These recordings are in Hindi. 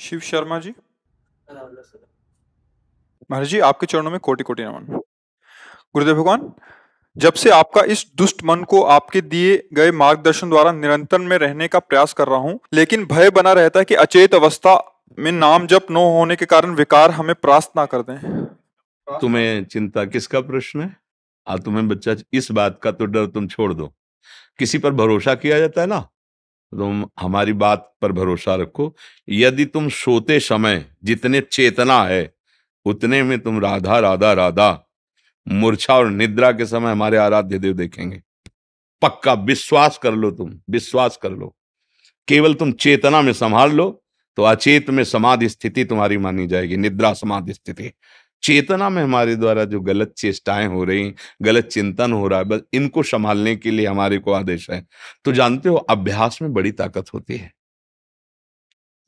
शिव शर्मा जी। महाराज जी, आपके चरणों में कोटि कोटि नमन। गुरुदेव भगवान, जब से आपका इस दुष्ट मन को आपके दिए गए मार्गदर्शन द्वारा निरंतर में रहने का प्रयास कर रहा हूं, लेकिन भय बना रहता है कि अचेत अवस्था में नाम जप न होने के कारण विकार हमें परास्त ना कर दें। तुम्हें चिंता किसका प्रश्न है? तुम्हें बच्चा, इस बात का तो डर तुम छोड़ दो। किसी पर भरोसा किया जाता है ना, तुम हमारी बात पर भरोसा रखो। यदि तुम सोते समय जितने चेतना है उतने में तुम राधा राधा राधा, मूर्छा और निद्रा के समय हमारे आराध्य देव देखेंगे। पक्का विश्वास कर लो, तुम विश्वास कर लो। केवल तुम चेतना में संभाल लो तो अचेत में समाधि स्थिति तुम्हारी मानी जाएगी, निद्रा समाधि स्थिति। चेतना में हमारे द्वारा जो गलत चेष्टाएं हो रही, गलत चिंतन हो रहा है, बस इनको संभालने के लिए हमारे को आदेश है। तो जानते हो, अभ्यास में बड़ी ताकत होती है।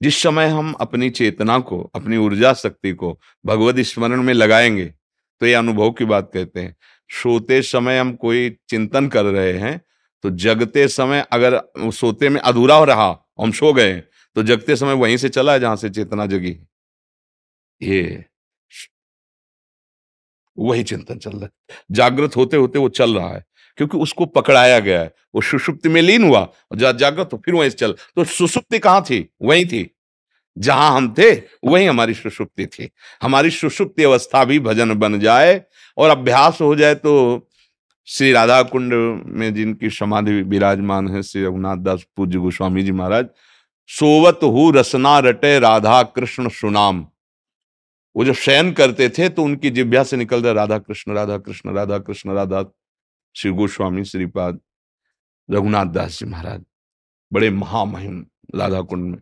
जिस समय हम अपनी चेतना को, अपनी ऊर्जा शक्ति को भगवत स्मरण में लगाएंगे, तो ये अनुभव की बात कहते हैं। सोते समय हम कोई चिंतन कर रहे हैं तो जगते समय, अगर सोते में अधूरा हो रहा, हम सो गए, तो जगते समय वहीं से चला है जहां से चेतना जगी। ये वही चिंतन चल रहा है, जागृत होते होते वो चल रहा है, क्योंकि उसको पकड़ाया गया है। वो सुषुप्ति में लीन हुआ और जागृत हो, फिर वहीं से चल। तो सुषुप्ति कहाँ थी? वहीं थी जहां हम थे, वही हमारी सुषुप्ति थी। हमारी सुषुप्ति अवस्था भी भजन बन जाए और अभ्यास हो जाए तो श्री राधा कुंड में जिनकी समाधि विराजमान है, श्री रघुनाथ दास पूज्य गोस्वामी जी महाराज, सोवत हु रसना रटे राधा कृष्ण सुनाम। वो जब शयन करते थे तो उनकी जिह्वा से निकल रहा राधा कृष्ण राधा कृष्ण राधा कृष्ण राधा। श्री गोस्वामी श्रीपाद रघुनाथ दास जी महाराज बड़े महामहिम राधा कुंड में।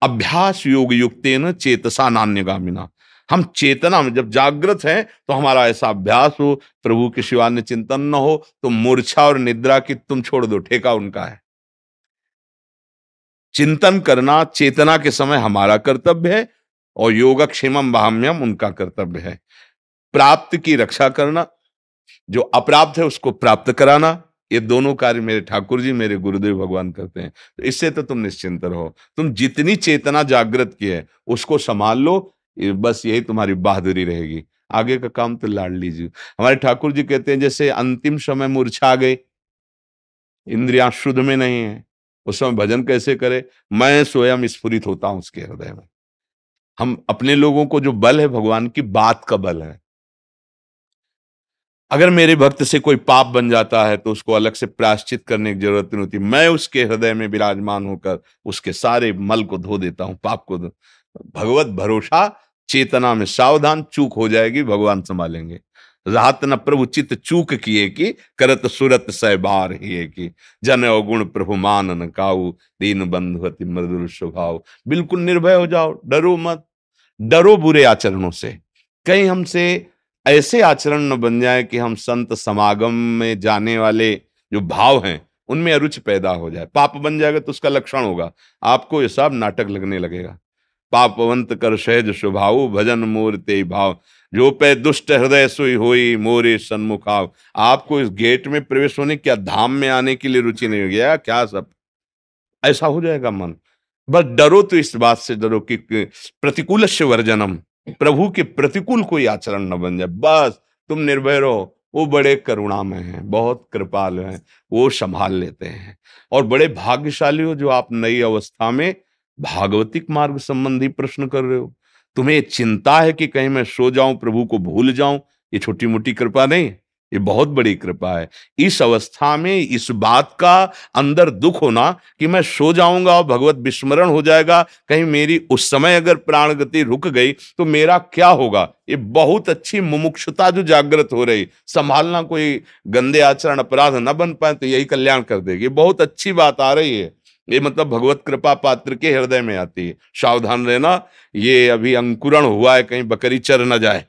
अभ्यास योग युक्तेन चेतसा नान्यगामिना। हम चेतना में जब जागृत हैं तो हमारा ऐसा अभ्यास हो, प्रभु के शिवा अन्य चिंतन न हो, तो मूर्छा और निद्रा की तुम छोड़ दो, ठेका उनका है। चिंतन करना चेतना के समय हमारा कर्तव्य है और योगक्षेमम वाहम्यम उनका कर्तव्य है। प्राप्त की रक्षा करना, जो अप्राप्त है उसको प्राप्त कराना, ये दोनों कार्य मेरे ठाकुर जी, मेरे गुरुदेव भगवान करते हैं। तो इससे तो तुम निश्चिंत रहो। तुम जितनी चेतना जागृत की है उसको संभाल लो, बस यही तुम्हारी बहादुरी रहेगी। आगे का काम तो लाड़ लीजिए। हमारे ठाकुर जी कहते हैं, जैसे अंतिम समय मूर्छा गई, इंद्रियां शुद्ध में नहीं है, उस समय भजन कैसे करे? मैं स्वयं स्फुरित होता हूं उसके हृदय में। हम अपने लोगों को जो बल है, भगवान की बात का बल है। अगर मेरे भक्त से कोई पाप बन जाता है तो उसको अलग से प्रायश्चित करने की जरूरत नहीं होती। मैं उसके हृदय में विराजमान होकर उसके सारे मल को धो देता हूं, पाप को भगवत भरोसा, चेतना में सावधान, चूक हो जाएगी, भगवान संभालेंगे। राहत न प्रभु चित चूक किए की, करत सुरत सहबार ही की, जन अवगुण प्रभु मान न काऊ, दीन बंधु अति मृदुल स्वभाव। बिल्कुल निर्भय हो जाओ, डरो मत। डरो बुरे आचरणों से, कहीं हमसे ऐसे आचरण न बन जाए कि हम संत समागम में जाने वाले जो भाव हैं उनमें अरुचि पैदा हो जाए। पाप बन जाएगा तो उसका लक्षण होगा, आपको ये सब नाटक लगने लगेगा। पापवंत कर सहज स्वभाव, भजन मोर ते भाव, जो पे दुष्ट हृदय सोई होई मोरे सन्मुख आव। आपको इस गेट में प्रवेश होने, क्या धाम में आने के लिए रुचि नहीं हो गया क्या? सब ऐसा हो जाएगा मन। बस डरो तो इस बात से डरो कि प्रतिकूलस्य वर्जनम, प्रभु के प्रतिकूल कोई आचरण न बन जाए। बस तुम निर्भय रहो, वो बड़े करुणामय हैं, बहुत कृपालु हैं, वो संभाल लेते हैं। और बड़े भाग्यशाली हो जो आप नई अवस्था में भागवतिक मार्ग संबंधी प्रश्न कर रहे हो। तुम्हें चिंता है कि कहीं मैं सो जाऊं, प्रभु को भूल जाऊं, ये छोटी मोटी कृपा नहीं, ये बहुत बड़ी कृपा है। इस अवस्था में इस बात का अंदर दुख होना कि मैं सो जाऊंगा और भगवत विस्मरण हो जाएगा, कहीं मेरी उस समय अगर प्राण गति रुक गई तो मेरा क्या होगा, ये बहुत अच्छी मुमुक्षुता जो जागृत हो रही। संभालना, कोई गंदे आचरण अपराध न बन पाए तो यही कल्याण कर देगी। बहुत अच्छी बात आ रही है, ये मतलब भगवत कृपा पात्र के हृदय में आती है। सावधान रहना, ये अभी अंकुरण हुआ है, कहीं बकरी चर न जाए।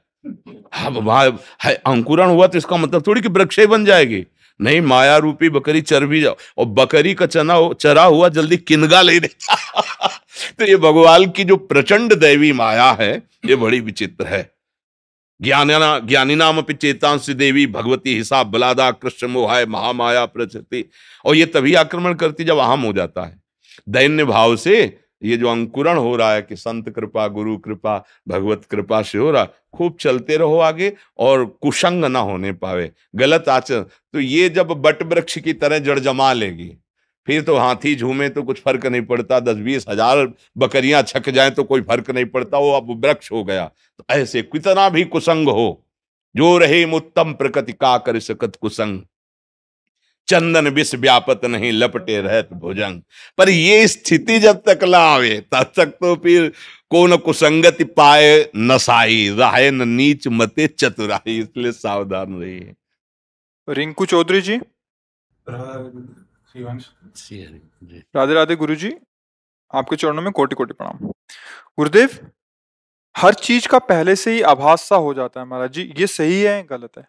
हाँ, वहां अंकुरण हुआ तो इसका मतलब थोड़ी कि वृक्ष बन जाएगी, नहीं, माया रूपी बकरी चर भी जाओ। और बकरी का चरा हुआ जल्दी किनगा ले देता तो ये भगवान की जो प्रचंड दैवी माया है, ये बड़ी विचित्र है। ज्ञानी नाम अपि चेतांश देवी भगवती हिसाब बलादा कृष्ण मोहाय महामाया प्रचति। और ये तभी आक्रमण करती जब अहम हो जाता है। दैन्य भाव से ये जो अंकुरण हो रहा है कि संत कृपा, गुरु कृपा, भगवत कृपा से हो रहा, खूब चलते रहो आगे, और कुसंग ना होने पावे, गलत आचरण। तो ये जब बट वृक्ष की तरह जड़ जमा लेगी, फिर तो हाथी झूमे तो कुछ फर्क नहीं पड़ता, 10-20 हजार बकरियां छक जाएं तो कोई फर्क नहीं पड़ता, वो अब वृक्ष हो गया। तो ऐसे कितना भी कुसंग हो, जो रहे उत्तम प्रकृति का कर सकत कुसंग, चंदन विष व्यापत नहीं लपटे रहत भुजंग। पर ये स्थिति जब तक ला आवे तब तक तो फिर कौन कुसंगति पाए नसाई, राहे न नीच मते चतुराई, इसलिए सावधान रहिए। रिंकू चौधरी जी। शिवांश। जी। राधे राधे गुरु जी, आपके चरणों में कोटि कोटि प्रणाम। गुरुदेव, हर चीज का पहले से ही आभास सा हो जाता है महाराज जी, ये सही है गलत है?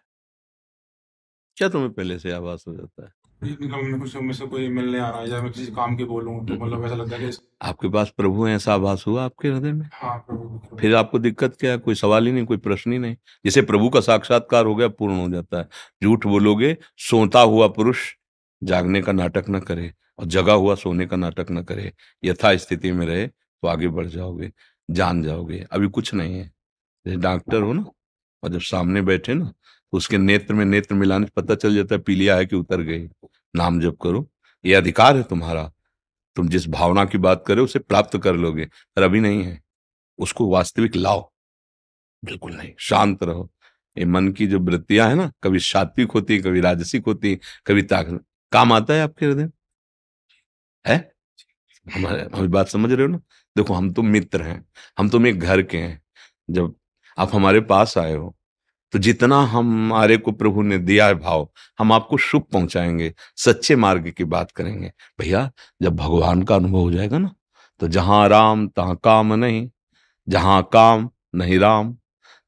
क्या तुम्हें पहले से आभास हो जाता है? मतलब कुछ में से कोई मिलने आ रहा है या मैं किसी काम के बोलूं तो मतलब ऐसा लगता है कि आपके पास प्रभु है, ऐसा आभास हुआ आपके हृदय में? हाँ प्रभु। फिर आपको दिक्कत क्या है? कोई सवाल ही नहीं, कोई प्रश्न ही नहीं। जिसे प्रभु का साक्षात्कार हो गया, पूर्ण हो जाता है। झूठ बोलोगे, सोता हुआ पुरुष जागने का नाटक न करे, और जगा हुआ सोने का नाटक न करे। यथा स्थिति में रहे तो आगे बढ़ जाओगे, जान जाओगे। अभी कुछ नहीं है। जैसे डॉक्टर हो ना, और जब सामने बैठे ना, तो उसके नेत्र में नेत्र मिलाने से पता चल जाता है पीलिया है कि उतर गई। नाम जप करो, ये अधिकार है तुम्हारा। तुम जिस भावना की बात करे उसे प्राप्त कर लोगे, पर अभी नहीं है। उसको वास्तविक लाओ। बिल्कुल नहीं, शांत रहो। ये मन की जो वृत्तियां है ना, कभी सात्विक होती, कभी राजसिक होती, कभी ताक काम आता है आपके हृदय है। हमारी बात समझ रहे हो ना? देखो, हम तो मित्र हैं, हम तुम एक घर के हैं। जब आप हमारे पास आए हो, तो जितना हमारे को प्रभु ने दिया है भाव, हम आपको सुख पहुंचाएंगे, सच्चे मार्ग की बात करेंगे। भैया, जब भगवान का अनुभव हो जाएगा ना, तो जहां राम तहां काम नहीं, जहां काम नहीं राम।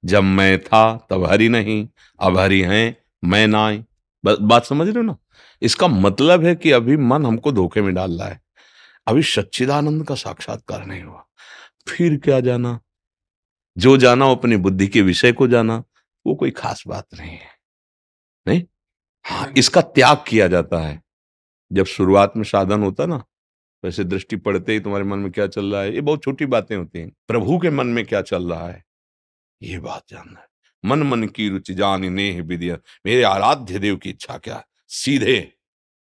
जब मैं था तब हरि नहीं, अब हरि हैं मैं नाई। बात समझ रहे हो ना? इसका मतलब है कि अभी मन हमको धोखे में डाल रहा है, अभी सच्चिदानंद का साक्षात्कार नहीं हुआ। फिर क्या जाना? जो जाना वो अपनी बुद्धि के विषय को जाना, वो कोई खास बात नहीं है। नहीं, हाँ, इसका त्याग किया जाता है। जब शुरुआत में साधन होता ना, वैसे दृष्टि पड़ते ही तुम्हारे मन में क्या चल रहा है, ये बहुत छोटी बातें होती हैं। प्रभु के मन में क्या चल रहा है, ये बात जानना है। मन मन की रुचि जानी नेह विधिया, मेरे आराध्य देव की इच्छा क्या है, सीधे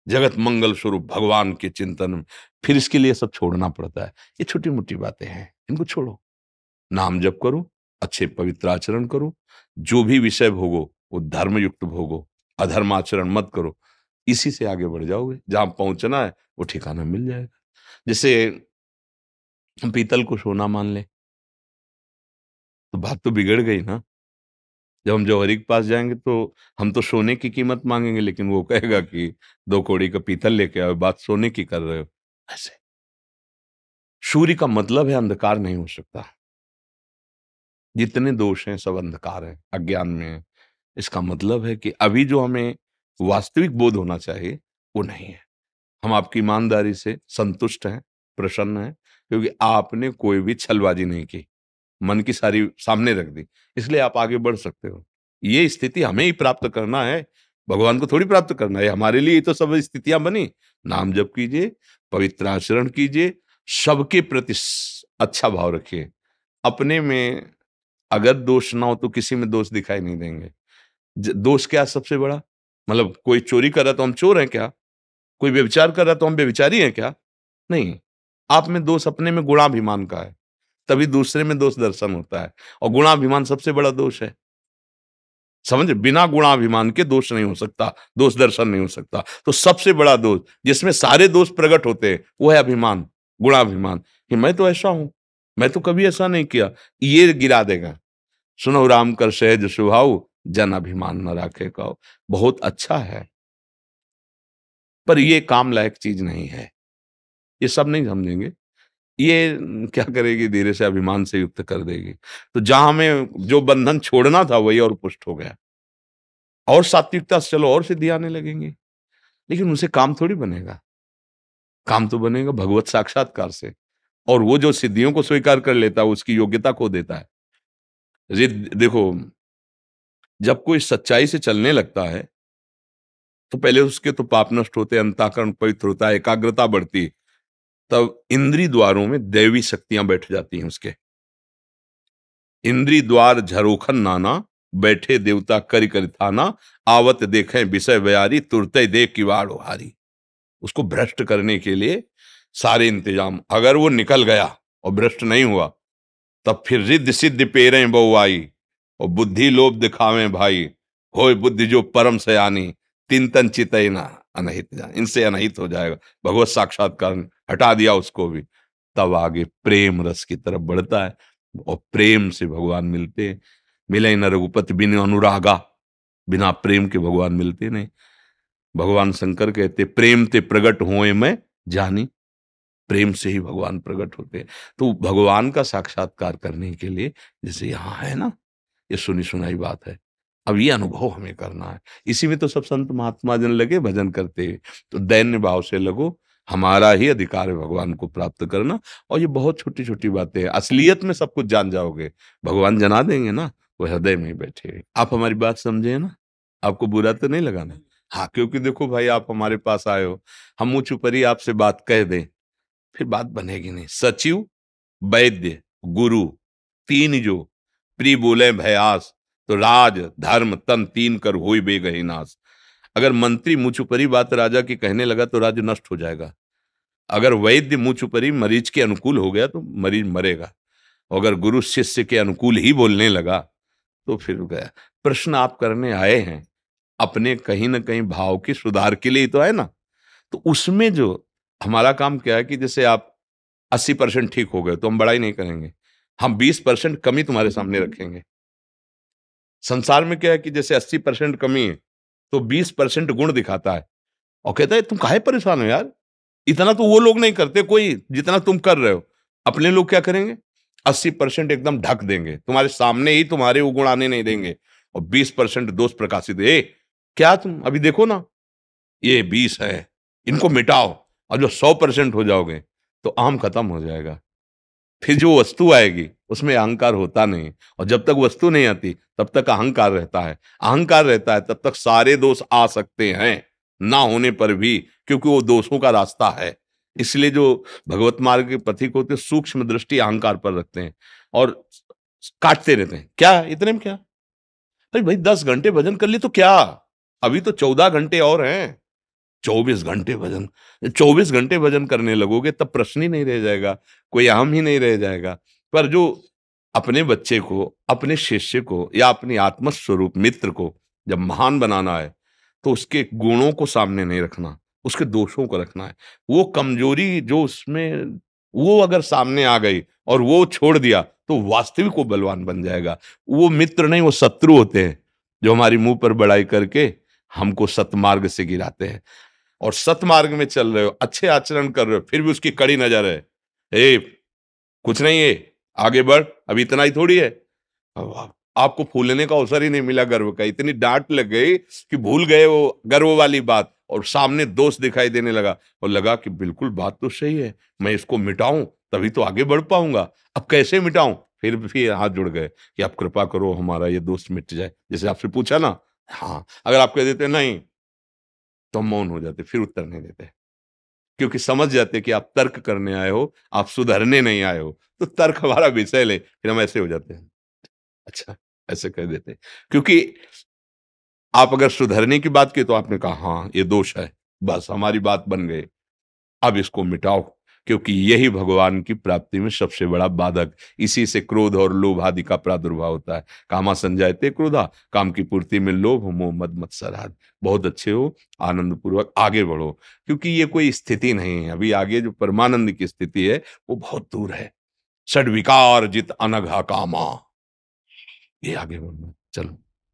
जगत मंगल स्वरूप भगवान के चिंतन में। फिर इसके लिए सब छोड़ना पड़ता है। ये छोटी मोटी बातें हैं, इनको छोड़ो। नाम जप करो, अच्छे पवित्र आचरण करो, जो भी विषय भोगो वो धर्म युक्त भोगो, अधर्म आचरण मत करो। इसी से आगे बढ़ जाओगे, जहां पहुंचना है वो ठिकाना मिल जाएगा। जैसे हम पीतल को सोना मान ले, तो बात तो बिगड़ गई ना। जब हम जौहरी के पास जाएंगे तो हम तो सोने की कीमत मांगेंगे, लेकिन वो कहेगा कि 2 कौड़ी का पीतल लेके आओ, बात सोने की कर रहे हो। ऐसे सूर्य का मतलब है अंधकार नहीं हो सकता। जितने दोष हैं सब अंधकार है, अज्ञान में है। इसका मतलब है कि अभी जो हमें वास्तविक बोध होना चाहिए वो नहीं है। हम आपकी ईमानदारी से संतुष्ट हैं, प्रसन्न हैं, क्योंकि आपने कोई भी छलबाजी नहीं की, मन की सारी सामने रख दी, इसलिए आप आगे बढ़ सकते हो। ये स्थिति हमें ही प्राप्त करना है, भगवान को थोड़ी प्राप्त करना है। हमारे लिए ही तो सब स्थितियां बनी। नाम जप कीजिए, पवित्र आचरण कीजिए, सबके प्रति अच्छा भाव रखिए। अपने में अगर दोष ना हो तो किसी में दोष दिखाई नहीं देंगे। दोष क्या है सबसे बड़ा? मतलब कोई चोरी कर रहा तो हम चोर हैं क्या? कोई व्यभिचार कर रहा तो हम व्यभिचारी हैं क्या? नहीं। आप में दोष अपने में गुणाभिमान का है, तभी दूसरे में दोष दर्शन होता है। और गुणाभिमान सबसे बड़ा दोष है। समझे? बिना गुणाभिमान के दोष नहीं हो सकता, दोष दर्शन नहीं हो सकता। तो सबसे बड़ा दोष जिसमें सारे दोष प्रकट होते हैं वो है अभिमान, गुणाभिमान, कि मैं तो ऐसा हूं, मैं तो कभी ऐसा नहीं किया। ये गिरा देगा। सुनो राम कर सहज स्वभाव, जन अभिमान न राखे कहो। बहुत अच्छा है, पर ये काम लायक चीज नहीं है। ये सब नहीं समझेंगे। ये क्या करेगी? धीरे से अभिमान से युक्त कर देगी। तो जहां हमें जो बंधन छोड़ना था वही और पुष्ट हो गया। और सात्विकता से चलो और सिद्धि आने लगेंगी, लेकिन उनसे काम थोड़ी बनेगा। काम तो बनेगा भगवत साक्षात्कार से। और वो जो सिद्धियों को स्वीकार कर लेता है उसकी योग्यता खो देता है। देखो, जब कोई सच्चाई से चलने लगता है तो पहले उसके तो पाप नष्ट होते, अंतःकरण पवित्र होता है, एकाग्रता बढ़ती। तब इंद्री द्वारों में दैवी शक्तियां बैठ जाती हैं उसके। इंद्री द्वार झरोखन नाना, बैठे देवता करि करि थाना, आवत देखें विषय बयारी, तुरते देख किवाड़ हारी। उसको भ्रष्ट करने के लिए सारे इंतजाम, अगर वो निकल गया और भ्रष्ट नहीं हुआ, तब फिर रिद्ध सिद्ध पेरें बहुआई, और बुद्धि लोभ दिखावे भाई, होय बुद्धि जो परम सयानी, तीन तन चितई ना अनहित जान। इनसे अनहित हो जाएगा। भगवत साक्षात्कार हटा दिया उसको भी, तब आगे प्रेम रस की तरफ बढ़ता है, और प्रेम से भगवान मिलते हैं। मिले न रघुपति बिन अनुरागा, बिना प्रेम के भगवान मिलते नहीं। भगवान शंकर कहते प्रेम ते प्रगट होए मैं जानी, प्रेम से ही भगवान प्रकट होते हैं। तो भगवान का साक्षात्कार करने के लिए जैसे यहाँ है ना, ये सुनी सुनाई बात है, अब ये अनुभव हमें करना है। इसी में तो सब संत महात्मा जन लगे भजन करते हैं। तो दैन्य भाव से लगो, हमारा ही अधिकार है भगवान को प्राप्त करना। और ये बहुत छोटी छोटी बातें हैं, असलियत में सब कुछ जान जाओगे, भगवान जना देंगे ना, वो हृदय में ही बैठे। आप हमारी बात समझे ना, आपको बुरा तो नहीं लगाना। हाँ, क्योंकि देखो भाई, आप हमारे पास आए हो, हम मुँह छुपरी आपसे बात कह दें, फिर बात बनेगी नहीं। सचिव, वैद्य, गुरु, तीन जो प्री बोले भयास, तो राज धर्म तन तीन कर होई बेगहि नाश। अगर मंत्री मुँह छुपरी बात राजा की कहने लगा तो राज्य नष्ट हो जाएगा। अगर वैद्य मुँह छुपरी मरीज के अनुकूल हो गया तो मरीज मरेगा। अगर गुरु शिष्य के अनुकूल ही बोलने लगा तो फिर गया। प्रश्न आप करने आए हैं अपने कहीं ना कहीं भाव की सुधार के लिए ही तो है ना। तो उसमें जो हमारा काम क्या है कि जैसे आप 80% ठीक हो गए तो हम बड़ाई नहीं करेंगे, हम 20% कमी तुम्हारे सामने रखेंगे। संसार में क्या है कि जैसे 80% कमी है तो 20% गुण दिखाता है और कहता है तुम काहे परेशान हो यार, इतना तो वो लोग नहीं करते कोई जितना तुम कर रहे हो। अपने लोग क्या करेंगे, 80% एकदम ढक देंगे, तुम्हारे सामने ही तुम्हारे वो गुण आने नहीं देंगे, और 20% दोष प्रकाशित। क्या तुम अभी देखो ना, ये 20 है, इनको मिटाओ, और जो 100% हो जाओगे तो आम खत्म हो जाएगा। फिर जो वस्तु आएगी उसमें अहंकार होता नहीं, और जब तक वस्तु नहीं आती तब तक अहंकार रहता है। अहंकार रहता है तब तक सारे दोष आ सकते हैं ना होने पर भी, क्योंकि वो दोषों का रास्ता है। इसलिए जो भगवत मार्ग के पथिक होते सूक्ष्म दृष्टि अहंकार पर रखते हैं और काटते रहते हैं। क्या इतने में क्या, अरे भाई 10 घंटे भजन कर लिए तो क्या, अभी तो 14 घंटे और हैं। 24 घंटे भजन, 24 घंटे भजन करने लगोगे तब प्रश्न ही नहीं रह जाएगा, कोई अहम ही नहीं रह जाएगा। पर जो अपने बच्चे को, अपने शिष्य को या अपनी आत्मस्वरूप मित्र को जब महान बनाना है तो उसके गुणों को सामने नहीं रखना, उसके दोषों को रखना है। वो कमजोरी जो उसमें, वो अगर सामने आ गई और वो छोड़ दिया तो वास्तविक वो बलवान बन जाएगा। वो मित्र नहीं, वो शत्रु होते हैं जो हमारी मुंह पर बड़ाई करके हमको सतमार्ग से गिराते हैं। और सतमार्ग में चल रहे हो, अच्छे आचरण कर रहे हो, फिर भी उसकी कड़ी नजर है, ए कुछ नहीं है, आगे बढ़, अभी इतना ही थोड़ी है। अब आपको फूलने का अवसर ही नहीं मिला गर्व का, इतनी डांट लग गई कि भूल गए वो गर्व वाली बात, और सामने दोष दिखाई देने लगा और लगा कि बिल्कुल बात तो सही है, मैं इसको मिटाऊं तभी तो आगे बढ़ पाऊंगा। अब कैसे मिटाऊं, फिर हाथ जुड़ गए कि आप कृपा करो हमारा ये दोस्त मिट जाए। जैसे आपसे पूछा ना, हाँ, अगर आप कह देते नहीं तो हम मौन हो जाते, फिर उत्तर नहीं देते, क्योंकि समझ जाते कि आप तर्क करने आए हो, आप सुधरने नहीं आए हो। तो तर्क हमारा विषय ले, फिर हम ऐसे हो जाते हैं, अच्छा ऐसे कह देते हैं। क्योंकि आप अगर सुधरने की बात की तो आपने कहा हाँ ये दोष है, बस हमारी बात बन गई, अब इसको मिटाओ, क्योंकि यही भगवान की प्राप्ति में सबसे बड़ा बाधक। इसी से क्रोध और लोभ आदि का प्रादुर्भाव होता है। कामा संजायते क्रोधा, काम की पूर्ति में लोभ मोह मद मत्सर आदि। बहुत अच्छे हो, आनंद पूर्वक आगे बढ़ो, क्योंकि ये कोई स्थिति नहीं है। अभी आगे जो परमानंद की स्थिति है वो बहुत दूर है। षड विकार जित अनघा कामा, ये आगे बढ़ना, चलो।